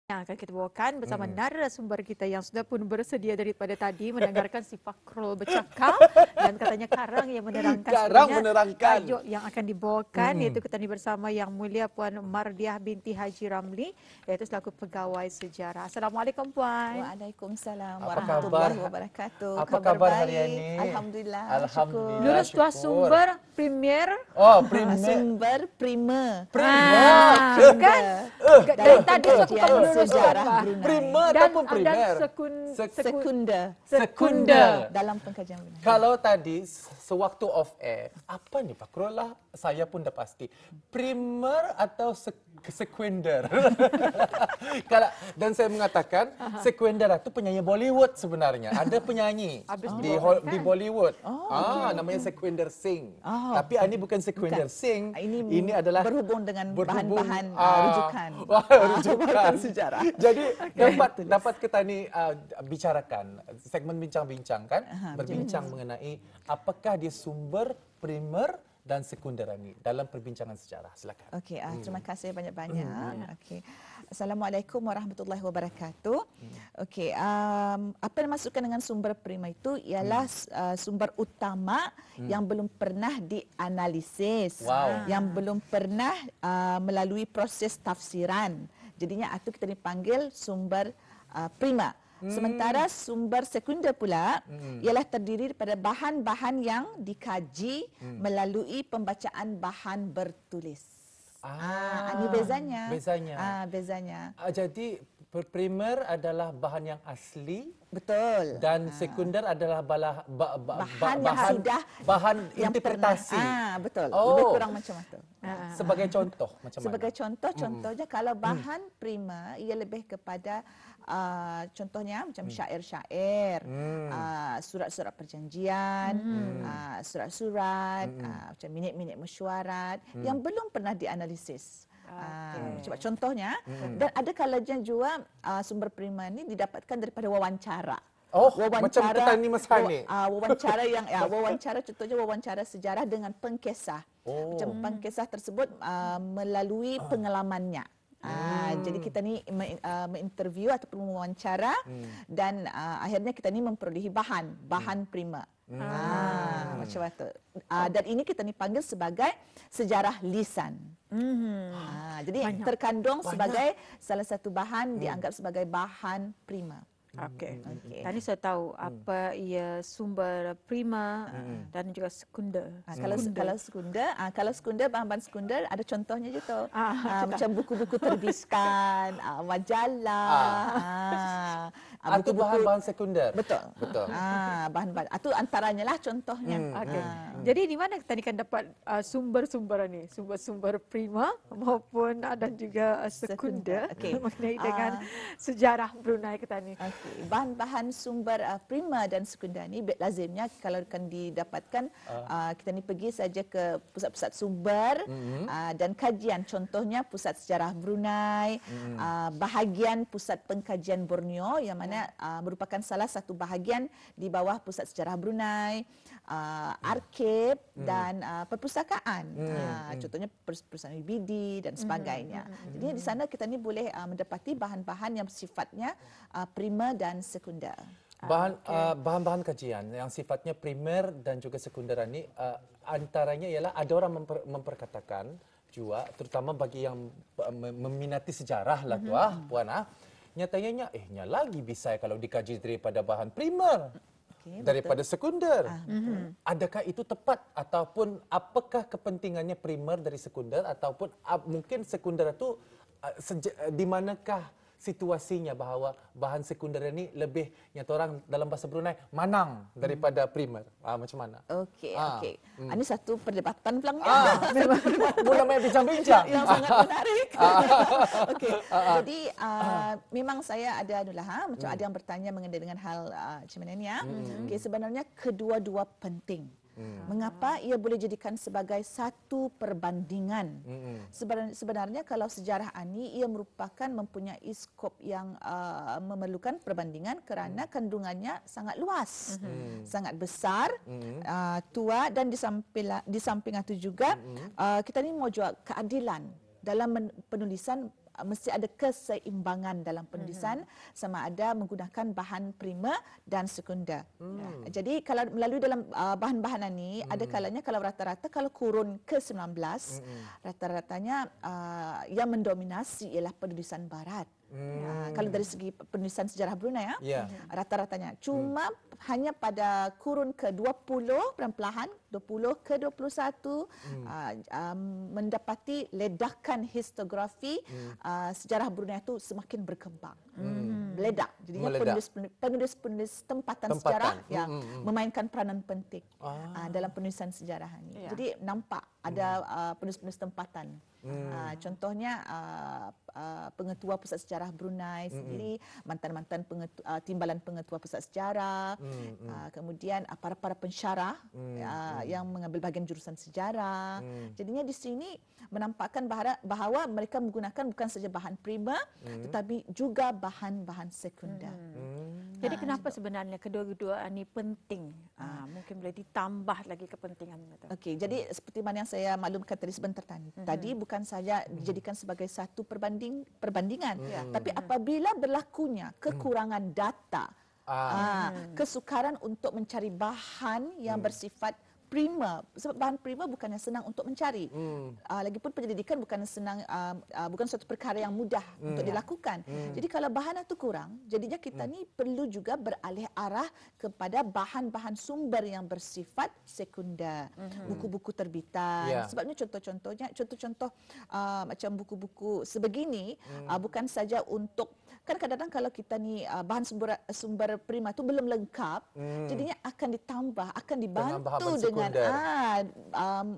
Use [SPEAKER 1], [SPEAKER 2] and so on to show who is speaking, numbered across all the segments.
[SPEAKER 1] yang akan kita bawakan bersama narasumber kita yang sudah pun bersedia daripada tadi mendengarkan si Fakrul bercakap dan katanya Karang yang menerangkan tajuk yang akan dibawakan iaitu kita ni bersama Yang Mulia Puan Mardiah binti Haji Ramli iaitu selaku pegawai sejarah. Assalamualaikum Puan.
[SPEAKER 2] Waalaikumsalam warahmatullahi wabarakatuh.
[SPEAKER 3] Apa khabar hari ini?
[SPEAKER 2] Alhamdulillah.
[SPEAKER 3] Alhamdulillah.
[SPEAKER 1] Lurus tuah sumber premier.
[SPEAKER 3] Oh, premier.
[SPEAKER 2] Sumber primer.
[SPEAKER 1] Kan? Dari tadi aku kamu
[SPEAKER 2] sejarah Brunei.
[SPEAKER 3] Primer ataupun primer?
[SPEAKER 2] Sekunda dalam pengkajian Brunei.
[SPEAKER 3] Kalau tadi sewaktu off air, apa nih Pak Krola? Saya pun dah pasti. Primer atau sekunder? Dan saya mengatakan sekunder itu penyanyi Bollywood sebenarnya. Ada penyanyi di Bollywood. Namanya Sekunder Singh. Tapi ini bukan Sekunder Singh. Ini adalah
[SPEAKER 2] berhubung dengan bahan-bahan rujukan.
[SPEAKER 3] Rujukan
[SPEAKER 2] sejarah.
[SPEAKER 3] Jadi dapat kita ni bicarakan segmen bincang-bincang kan, berbincang mengenai apakah dia sumber primer dan sekunder ini dalam perbincangan sejarah. Silakan.
[SPEAKER 2] Okey, terima kasih banyak-banyak. Okey. Assalamualaikum warahmatullahi wabarakatuh. Okey, apa yang dimaksudkan dengan sumber primer itu ialah sumber utama yang belum pernah dianalisis, yang belum pernah melalui proses tafsiran. Jadinya itu kita dipanggil sumber primer. Sementara sumber sekunder pula ialah terdiri daripada bahan-bahan yang dikaji melalui pembacaan bahan bertulis. Ini bezanya. Bezanya.
[SPEAKER 3] Jadi primer adalah bahan yang asli.
[SPEAKER 2] Betul.
[SPEAKER 3] Dan sekunder adalah
[SPEAKER 2] bahan yang sudah
[SPEAKER 3] interpretasi.
[SPEAKER 2] Betul. Lebih kurang macam itu.
[SPEAKER 3] Sebagai contoh macam
[SPEAKER 2] Sebagai contohnya kalau bahan primer ia lebih kepada contohnya macam syair-syair, surat-surat perjanjian, surat-surat, macam minit-minit mesyuarat yang belum pernah dianalisis. Coba contohnya, dan ada kalanya juga sumber primer ini didapatkan daripada wawancara.
[SPEAKER 3] Macam kita ni Mas Hani.
[SPEAKER 2] Wawancara yang wawancara contohnya wawancara sejarah dengan pengkisah. Macam pengkisah tersebut melalui pengalamannya. Jadi kita ni menginterview ataupun mewawancara dan akhirnya kita ni memperolehi bahan primer. Macam itu. Dan ini kita ni panggil sebagai sejarah lisan. Jadi terkandung sebagai salah satu bahan dianggap sebagai bahan primer.
[SPEAKER 1] Okey. Tadi saya tahu apa ia sumber primer dan juga sekunder.
[SPEAKER 2] Kalau sekunder bahan-bahan sekunder ada contohnya je tu. Macam buku-buku terbiskan, majalah.
[SPEAKER 3] Itu bahan-bahan sekunder.
[SPEAKER 2] Betul. Bahan-bahan. Itu antaranya lah contohnya.
[SPEAKER 1] Jadi di mana kita akan dapat sumber-sumber ini? Sumber-sumber primer maupun dan juga sekunder mengenai dengan sejarah Brunei kita ni.
[SPEAKER 2] Bahan-bahan sumber primer dan sekunder ni lazimnya kalau akan didapatkan kita ni pergi saja ke pusat-pusat sumber dan kajian, contohnya Pusat Sejarah Brunei, bahagian Pusat Pengkajian Borneo yang mana merupakan salah satu bahagian di bawah Pusat Sejarah Brunei, arkib dan perpustakaan. Contohnya perpustakaan UBD dan sebagainya. Jadi di sana kita ni boleh mendapati bahan-bahan yang sifatnya primer dan sekunder.
[SPEAKER 3] Bahan-bahan kajian yang sifatnya primer dan juga sekunder ini antaranya ialah ada orang memperkatakan juga terutama bagi yang meminati sejarah lah tu puan nyatanya lagi bisa kalau dikaji daripada bahan primer daripada sekunder. Adakah itu tepat ataupun apakah kepentingannya primer dari sekunder ataupun mungkin sekunder itu di manakah situasinya bahawa bahan sekunder ini lebih nyata orang dalam bahasa Brunei manang daripada primer. Macam mana?
[SPEAKER 2] Okey. Ini satu perdebatan pelang.
[SPEAKER 3] Mula main bincang-bincang.
[SPEAKER 2] Yang sangat menarik. Okey. Jadi memang saya ada macam ada yang bertanya mengenai dengan hal macam mana ni ya. Okey, sebenarnya kedua-dua penting. Mengapa ia boleh jadikan sebagai satu perbandingan? Sebenarnya kalau sejarah ini ia merupakan mempunyai skop yang memerlukan perbandingan kerana kandungannya sangat luas, sangat besar, tua dan di samping itu juga kita ni mau jual keadilan dalam penulisan mesti ada keseimbangan dalam penulisan sama ada menggunakan bahan primer dan sekunder. Jadi kalau melalui dalam bahan-bahan ini ada kalanya kalau rata-rata kalau kurun ke-19 rata-ratanya yang mendominasi ialah penulisan barat. Kalau dari segi penulisan sejarah Brunei rata-ratanya cuma hanya pada kurun ke-20 perlahan 20 ke-21 mendapati ledakan historiografi sejarah Brunei itu semakin berkembang. Meledak. Jadinya penulis-penulis tempatan sejarah memainkan peranan penting dalam penulisan sejarah ini. Jadi nampak ada penulis-penulis tempatan. Contohnya pengetua Pusat Sejarah Brunei sendiri, mantan-mantan timbalan pengetua Pusat Sejarah, kemudian para pensyarah yang mengambil bahagian jurusan sejarah. Jadinya di sini menampakkan bahawa mereka menggunakan bukan saja bahan primer tetapi juga bahan-bahan sekunder.
[SPEAKER 1] Jadi kenapa sebenarnya kedua-dua ini penting? Mungkin boleh ditambah lagi kepentingan itu.
[SPEAKER 2] Okey, jadi seperti mana yang saya maklumkan tadi sebentar tadi bukan saja dijadikan sebagai satu perbandingan, tapi apabila berlakunya kekurangan data, kesukaran untuk mencari bahan yang bersifat primer, sebab bahan primer bukannya senang untuk mencari. Lagipun penyelidikan bukan senang, bukan suatu perkara yang mudah untuk dilakukan. Jadi kalau bahan itu kurang, jadinya kita ni perlu juga beralih arah kepada bahan-bahan sumber yang bersifat sekunder, buku-buku terbitan. Sebabnya contoh-contoh macam buku-buku sebegini bukan saja untuk, kan kadang-kadang kalau kita ni bahan sumber primer itu belum lengkap, jadinya akan ditambah, akan dibantu dengan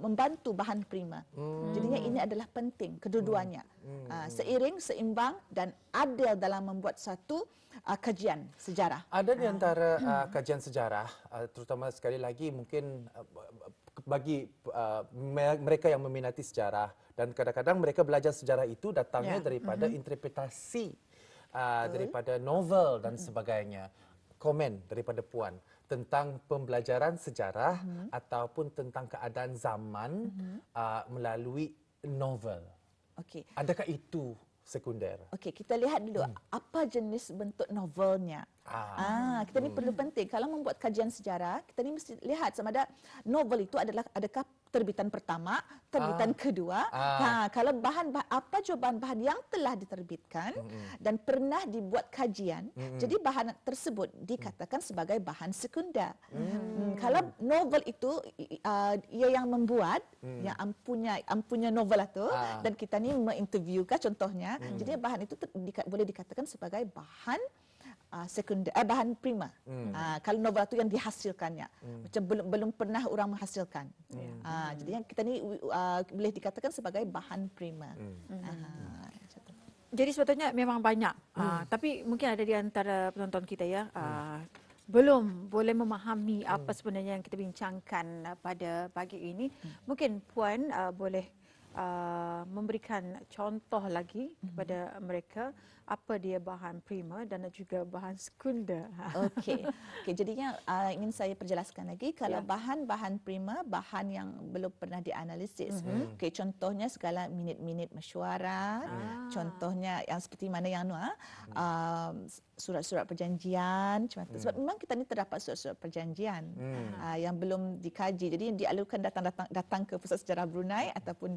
[SPEAKER 2] membantu bahan primer. Jadinya ini adalah penting kedua-duanya. Seiring, seimbang dan adil dalam membuat satu kajian sejarah.
[SPEAKER 3] Ada di antara kajian sejarah, terutama sekali lagi mungkin bagi mereka yang meminati sejarah dan kadang-kadang mereka belajar sejarah itu datangnya daripada interpretasi daripada novel dan sebagainya. Komen daripada Puan tentang pembelajaran sejarah ataupun tentang keadaan zaman melalui novel.
[SPEAKER 2] Okey.
[SPEAKER 3] Adakah itu sekunder?
[SPEAKER 2] Okey, kita lihat dulu apa jenis bentuk novelnya. Kita ni perlu penting kalau membuat kajian sejarah, kita ni mesti lihat sama ada novel itu adakah terbitan pertama, terbitan kedua. Kalau apa jua bahan-bahan yang telah diterbitkan dan pernah dibuat kajian, jadi bahan tersebut dikatakan sebagai bahan sekunder. Kalau novel itu ia yang membuat, yang ampunya novel itu dan kita ni menginterviewkan contohnya, jadi bahan itu boleh dikatakan sebagai bahan sekunder, bahan primer. Kalau novel itu yang dihasilkannya, macam belum pernah orang menghasilkan. Jadi yang kita ni boleh dikatakan sebagai bahan primer.
[SPEAKER 1] Jadi sebetulnya memang banyak, tapi mungkin ada di antara penonton kita belum boleh memahami apa sebenarnya yang kita bincangkan pada pagi ini. Mungkin Puan boleh memberikan contoh lagi kepada mereka apa dia bahan primer dan juga bahan sekunder.
[SPEAKER 2] Okey, jadinya ingin saya perjelaskan lagi kalau bahan-bahan primer, bahan yang belum pernah dianalisis. Okey, contohnya segala minit-minit mesyuarat, contohnya yang seperti mana yang surat-surat perjanjian, sebab memang kita ni terdapat surat-surat perjanjian yang belum dikaji. Jadi dialurkan datang ke Pusat Sejarah Brunei ataupun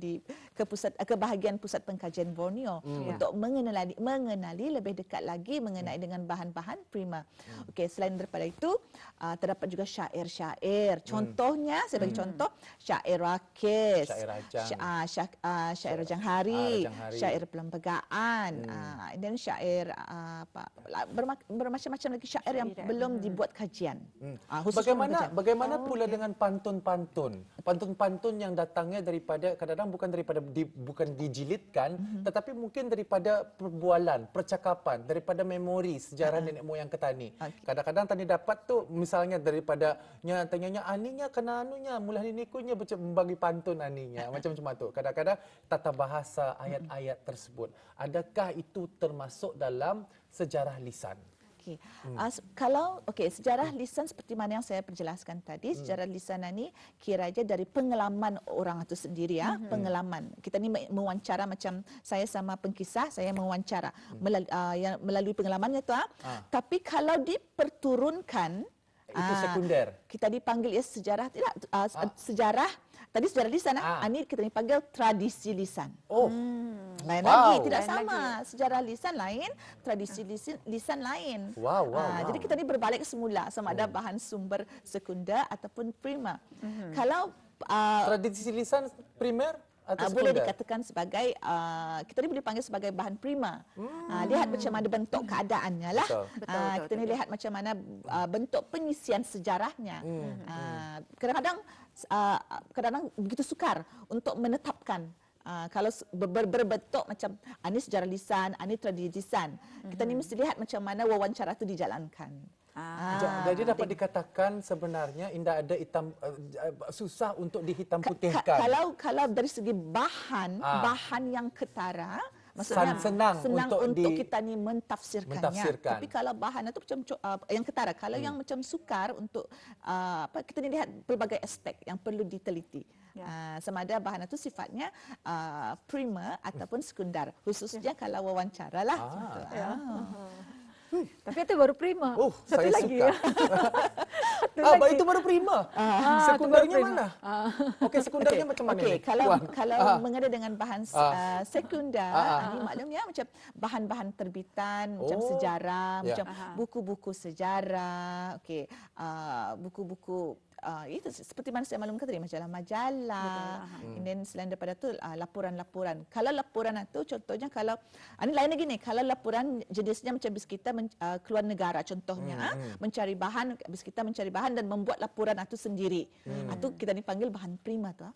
[SPEAKER 2] ke bahagian Pusat Pengkajian Borneo untuk mengenali lebih dekat lagi mengenai dengan bahan-bahan primer. Okey, selain daripada itu terdapat juga syair-syair. Contohnya saya bagi contoh syair rakis, syair Rajang Hari, syair perlembagaan, dan syair bermacam-macam lagi syair yang belum dibuat kajian.
[SPEAKER 3] Bagaimana pula dengan pantun-pantun? Pantun-pantun yang datangnya daripada kadang-kadang bukan dijilidkan tetapi mungkin daripada perbualan, percakapan, daripada memori sejarah nenek moyang Ketani. Kadang-kadang Tani dapat tu misalnya daripada tanyanya aninya kena anunya mulah nikunya bagi pantun aninya macam-macam tu. Kadang-kadang tata bahasa ayat-ayat tersebut. Adakah itu termasuk dalam sejarah lisan?
[SPEAKER 2] Okey. Sejarah lisan seperti mana yang saya perjelaskan tadi, sejarah lisan ni kira aja dari pengalaman orang itu sendiri ya, pengalaman. Kita ni mewawancara macam saya sama pengkisah, saya mewawancara melalui pengalamannya tu Tapi kalau diperturunkan
[SPEAKER 3] Itu sekunder.
[SPEAKER 2] kita dipanggil sejarah tidak sejarah tadi sejarah lisan ini kita dipanggil tradisi lisan. Lain lagi, tidak sama. Sejarah lisan lain, tradisi lisan lain. Jadi kita ni berbalik semula sama ada bahan sumber sekunder ataupun primer. Kalau
[SPEAKER 3] tradisi lisan primer atau
[SPEAKER 2] boleh
[SPEAKER 3] sekunder?
[SPEAKER 2] dikatakan sebagai kita ni boleh panggil sebagai bahan prima. Lihat macam mana bentuk keadaannya lah.
[SPEAKER 1] Betul.
[SPEAKER 2] Kita ni lihat macam mana bentuk pengisian sejarahnya. Kadang-kadang begitu sukar untuk menetapkan. Kalau berbentuk macam ini sejarah lisan, ini tradisi lisan. Kita ni mesti lihat macam mana wawancara itu dijalankan.
[SPEAKER 3] Jadi dapat dikatakan sebenarnya tidak ada susah untuk dihitam putihkan.
[SPEAKER 2] Kalau dari segi bahan yang ketara, maksudnya senang untuk kita ni mentafsirkannya. Tapi kalau bahan itu macam yang ketara, kalau yang macam sukar untuk kita ni lihat pelbagai aspek yang perlu diteliti. Sama ada bahan itu sifatnya primer ataupun sekunder, khususnya kalau wawancara lah.
[SPEAKER 1] Tapi itu baru prima.
[SPEAKER 3] Satu
[SPEAKER 1] saya
[SPEAKER 3] lagi.
[SPEAKER 1] Suka.
[SPEAKER 3] Itu baru prima. Sekundernya mana? Okey, sekundernya macam mana?
[SPEAKER 2] Okey, kalau mengada dengan bahan sekunder, ini maklumnya macam bahan-bahan terbitan, macam sejarah, macam buku-buku sejarah, buku-buku itu seperti mana saya maklumkan tadi, majalah-majalah. Dan selain daripada itu laporan-laporan. Kalau laporan itu contohnya kalau ini lain lagi nih, kalau laporan jenisnya macam bis kita keluar negara contohnya mencari bahan, bis kita mencari bahan dan membuat laporan itu sendiri. Itu kita dipanggil bahan prima tu.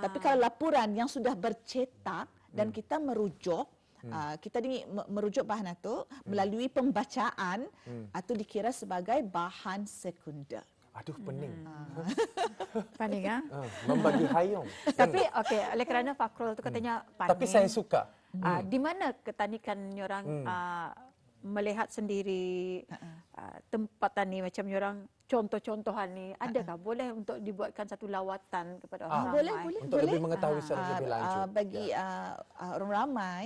[SPEAKER 2] Tapi kalau laporan yang sudah bercetak dan kita merujuk kita ni merujuk bahan itu melalui pembacaan itu dikira sebagai bahan sekunder.
[SPEAKER 3] Aduh, pening.
[SPEAKER 1] Paning
[SPEAKER 3] membagi hayung.
[SPEAKER 1] Tapi oleh kerana Fakrul tu katanya paning.
[SPEAKER 3] Tapi saya suka.
[SPEAKER 1] Di mana ketanikan orang melihat sendiri tempat tani macam orang contoh-contohan ni, adakah boleh untuk dibuatkan satu lawatan kepada orang ramai?
[SPEAKER 3] Untuk lebih mengetahui secara lebih lanjut.
[SPEAKER 2] Bagi orang ramai,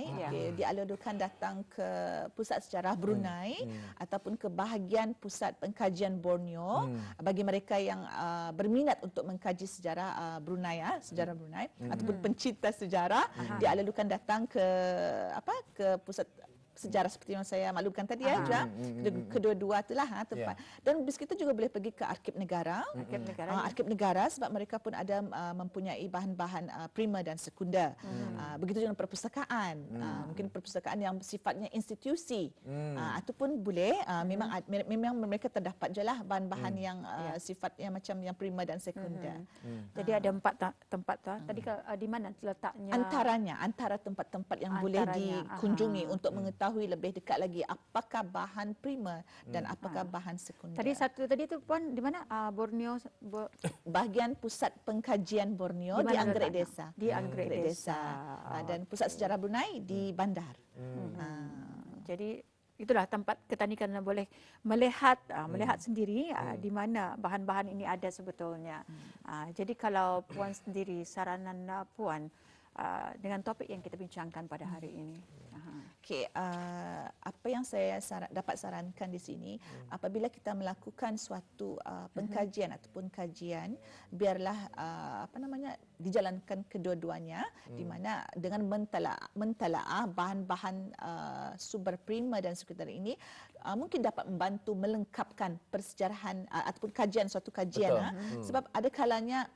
[SPEAKER 2] dialurkan datang ke Pusat Sejarah Brunei ataupun ke bahagian Pusat Pengkajian Borneo. Bagi mereka yang berminat untuk mengkaji sejarah Brunei, sejarah Brunei ataupun pencinta sejarah, dialurkan datang ke Pusat Sejarah seperti yang saya maklumkan tadi kedua-dua itulah tempat. Dan bis kita juga boleh pergi ke Arkib Negara. Arkib Negara sebab mereka pun ada mempunyai bahan-bahan primer dan sekunder. Begitu juga perpustakaan. Mungkin perpustakaan yang sifatnya institusi. Ataupun boleh memang mereka terdapat je lah bahan-bahan yang sifatnya macam yang primer dan sekunder.
[SPEAKER 1] Jadi ada 4 tempat tu. Tadi di mana letaknya?
[SPEAKER 2] Antara tempat-tempat yang boleh dikunjungi untuk mengetahui lebih dekat lagi apakah bahan primer dan apakah bahan sekunder.
[SPEAKER 1] Tadi tu Puan di mana? Borneo
[SPEAKER 2] bahagian Pusat Pengkajian Borneo di Anggrek Desa.
[SPEAKER 1] Di Anggrek Desa.
[SPEAKER 2] Dan Pusat Sejarah Brunei di Bandar.
[SPEAKER 1] Jadi itulah tempat ketanikan boleh melihat sendiri di mana bahan-bahan ini ada sebetulnya. Jadi kalau Puan sendiri, saranan Puan dengan topik yang kita bincangkan pada hari ini.
[SPEAKER 2] Apa yang saya dapat sarankan di sini, apabila kita melakukan suatu pengkajian ataupun kajian, biarlah dijalankan kedua-duanya, di mana dengan mentalaah bahan-bahan sumber primer dan sekunder ini mungkin dapat membantu melengkapkan persejarahan ataupun suatu kajian. Sebab ada kalanya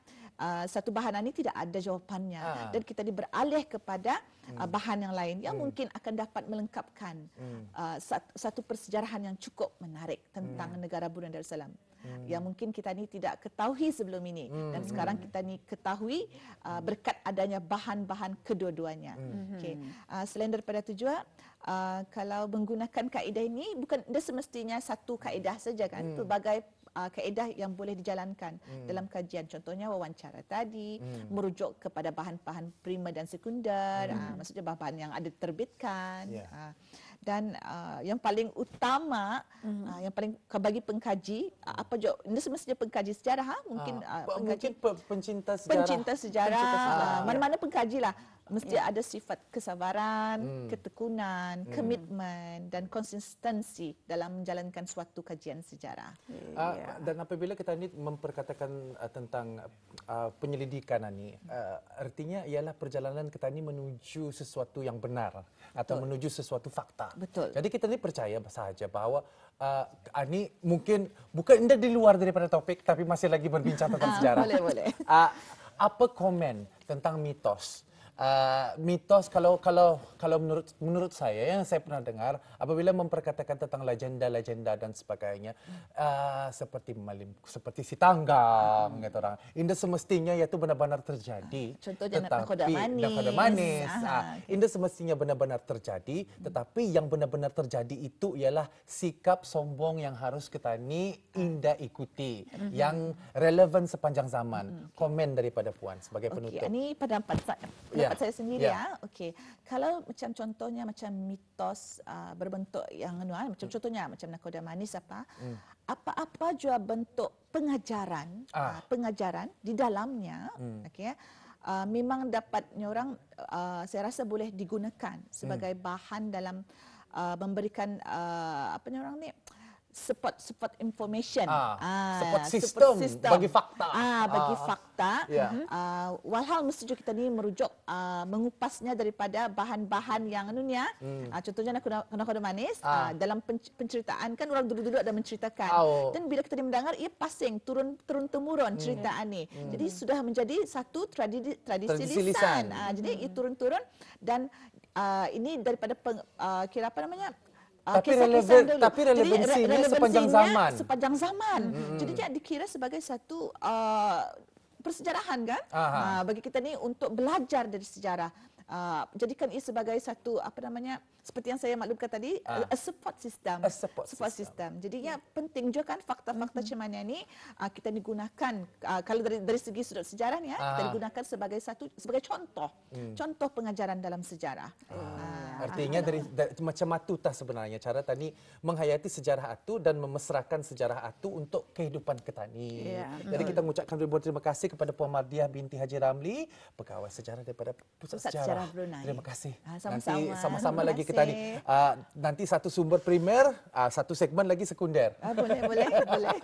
[SPEAKER 2] satu bahan ini tidak ada jawapannya dan kita beralih kepada bahan yang lain yang mungkin akan dapat melengkapkan satu persejarahan yang cukup menarik tentang negara Brunei Darussalam yang mungkin kita ni tidak ketahui sebelum ini dan sekarang kita ni ketahui berkat adanya bahan-bahan kedua-duanya. Selain daripada itu juga kalau menggunakan kaedah ini bukan semestinya satu kaedah saja kan, pelbagai kaedah yang boleh dijalankan dalam kajian. Contohnya wawancara tadi, merujuk kepada bahan-bahan primer dan sekunder, maksudnya bahan yang ada diterbitkan. Dan yang paling utama, yang paling bagi pengkaji, apa je, ini semestinya pengkaji sejarah, mungkin
[SPEAKER 3] mungkin pencinta sejarah.
[SPEAKER 2] Pencinta sejarah, mana-mana
[SPEAKER 3] Ya.
[SPEAKER 2] pengkaji lah. Mesti ada sifat kesabaran, ketekunan, komitmen dan konsistensi dalam menjalankan suatu kajian sejarah.
[SPEAKER 3] Dan apabila kita ni memperkatakan tentang penyelidikan ni, artinya ialah perjalanan kita ni menuju sesuatu yang benar atau menuju sesuatu fakta.
[SPEAKER 2] Betul.
[SPEAKER 3] Jadi kita ni percaya sahaja bahawa ini mungkin bukan di luar daripada topik, tapi masih lagi berbincang tentang sejarah.
[SPEAKER 2] Boleh.
[SPEAKER 3] Apa komen tentang mitos? Mitos kalau menurut saya yang saya pernah dengar apabila memperkatakan tentang legenda-legenda dan sebagainya, seperti si Tanggang gitu orang. Indah semestinya itu benar-benar terjadi.
[SPEAKER 2] Contohnya nakoda manis.
[SPEAKER 3] Indah semestinya benar-benar terjadi, tetapi yang benar-benar terjadi itu ialah sikap sombong yang harus kita ni indah ikuti, yang relevan sepanjang zaman. Komen daripada Puan sebagai penutup.
[SPEAKER 2] Ini pendapat saya sendiri Okey. Kalau macam contohnya macam mitos berbentuk yang macam contohnya macam nakoda manis apa-apa jua bentuk pengajaran di dalamnya memang dapat orang saya rasa boleh digunakan sebagai bahan dalam memberikan support information,
[SPEAKER 3] support system bagi fakta,
[SPEAKER 2] bagi fakta. Walhal mesti juga kita ni merujuk mengupasnya daripada bahan-bahan yang contohnya nakoda manis dalam penceritaan kan orang dulu-dulu ada menceritakan dan bila kita ni mendengar ia passing turun temurun ceritaan ni. Jadi sudah menjadi satu tradisi lisan. Jadi ia turun-turun dan ini daripada
[SPEAKER 3] tapi relevansinya
[SPEAKER 2] sepanjang zaman. Jadi dia dikira sebagai satu persejarahan kan? Bagi kita ni untuk belajar dari sejarah. Jadikan ia sebagai satu seperti yang saya maklumkan tadi, a support system. Jadi penting juga kan fakta-fakta macam mana ni kita digunakan kalau dari segi sudut sejarah ni kita digunakan sebagai contoh pengajaran dalam sejarah.
[SPEAKER 3] Artinya dari macam matutah sebenarnya cara tadi menghayati sejarah itu dan memesrakan sejarah itu untuk kehidupan kita ni. Jadi kita mengucapkan ribuan terima kasih kepada Puan Mardiah binti Haji Ramli, pegawai sejarah daripada Pusat Sejarah
[SPEAKER 2] Brunei.
[SPEAKER 3] Terima kasih.
[SPEAKER 2] Sama-sama.
[SPEAKER 3] Nanti sama-sama lagi kita ni. Nanti satu sumber primer, satu segmen lagi sekunder.
[SPEAKER 2] Boleh.